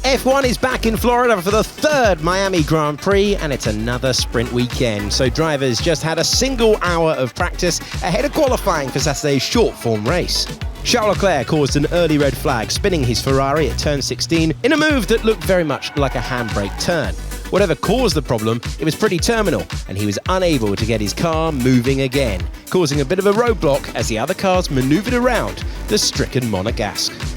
F1 is back in Florida for the third Miami Grand Prix, and it's another sprint weekend. So drivers just had a single hour of practice ahead of qualifying for Saturday's short-form race. Charles Leclerc caused an early red flag, spinning his Ferrari at turn 16 in a move that looked very much like a handbrake turn. Whatever caused the problem, it was pretty terminal, and he was unable to get his car moving again, causing a bit of a roadblock as the other cars manoeuvred around the stricken Monegasque.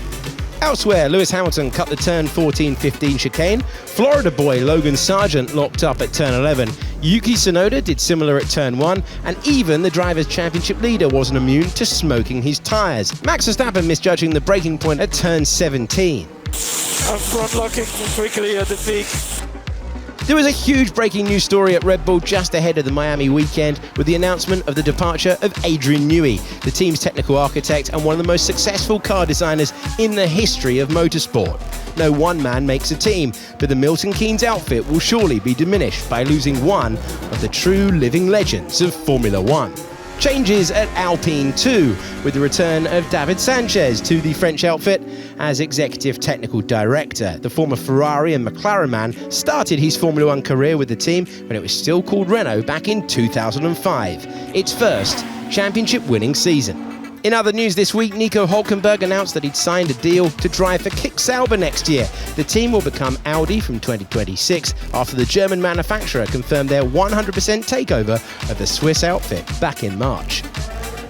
Elsewhere, Lewis Hamilton cut the turn 14-15 chicane, Florida boy Logan Sargent locked up at turn 11, Yuki Tsunoda did similar at turn 1, and even the Drivers' Championship leader wasn't immune to smoking his tyres. Max Verstappen misjudging the braking point at turn 17. I'm front locking quickly at the peak. There was a huge breaking news story at Red Bull just ahead of the Miami weekend with the announcement of the departure of Adrian Newey, the team's technical architect and one of the most successful car designers in the history of motorsport. No one man makes a team, but the Milton Keynes outfit will surely be diminished by losing one of the true living legends of Formula One. Changes at Alpine too, with the return of David Sanchez to the French outfit as executive technical director. The former Ferrari and McLaren man started his Formula One career with the team when it was still called Renault back in 2005, its first championship-winning season. In other news this week, Nico Hülkenberg announced that he'd signed a deal to drive for Kick Sauber next year. The team will become Audi from 2026 after the German manufacturer confirmed their 100% takeover of the Swiss outfit back in March.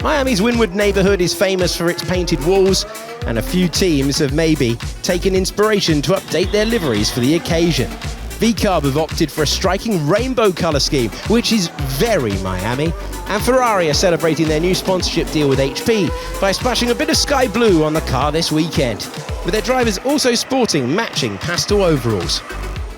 Miami's Wynwood neighborhood is famous for its painted walls, and a few teams have maybe taken inspiration to update their liveries for the occasion. V-Carb have opted for a striking rainbow colour scheme, which is very Miami. And Ferrari are celebrating their new sponsorship deal with HP by splashing a bit of sky blue on the car this weekend, with their drivers also sporting matching pastel overalls.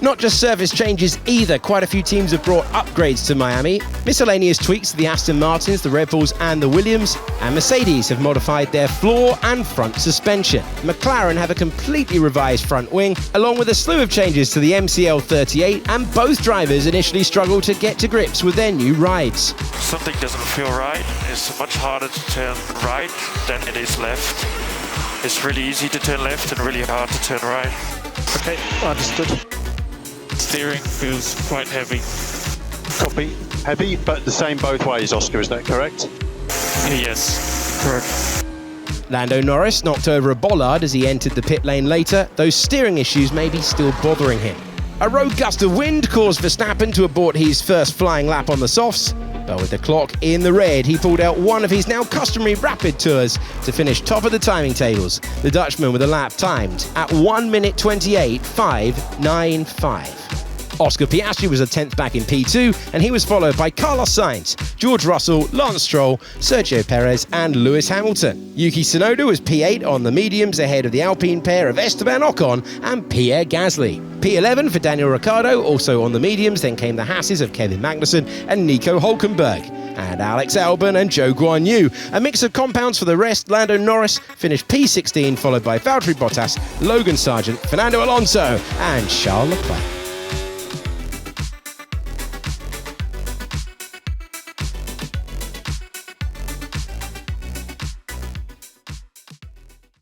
Not just service changes either, quite a few teams have brought upgrades to Miami. Miscellaneous tweaks to the Aston Martins, the Red Bulls and the Williams, and Mercedes have modified their floor and front suspension. McLaren have a completely revised front wing, along with a slew of changes to the MCL 38, and both drivers initially struggled to get to grips with their new rides. Something doesn't feel right. It's much harder to turn right than it is left. It's really easy to turn left and really hard to turn right. Okay, understood. Steering feels quite heavy. Copy. Heavy, but the same both ways, Oscar, is that correct? Yes, correct. Lando Norris knocked over a bollard as he entered the pit lane later. Those steering issues may be still bothering him. A rogue gust of wind caused Verstappen to abort his first flying lap on the softs, but with the clock in the red, he pulled out one of his now customary rapid tours to finish top of the timing tables. The Dutchman with a lap timed at 1 minute 28.595. Oscar Piastri was a 10th back in P2, and he was followed by Carlos Sainz, George Russell, Lance Stroll, Sergio Perez and Lewis Hamilton. Yuki Tsunoda was P8 on the mediums ahead of the Alpine pair of Esteban Ocon and Pierre Gasly. P11 for Daniel Ricciardo, also on the mediums, then came the Hasses of Kevin Magnussen and Nico Hülkenberg. And Alex Albon and Zhou Guanyu. A mix of compounds for the rest. Lando Norris finished P16, followed by Valtteri Bottas, Logan Sargent, Fernando Alonso and Charles Leclerc.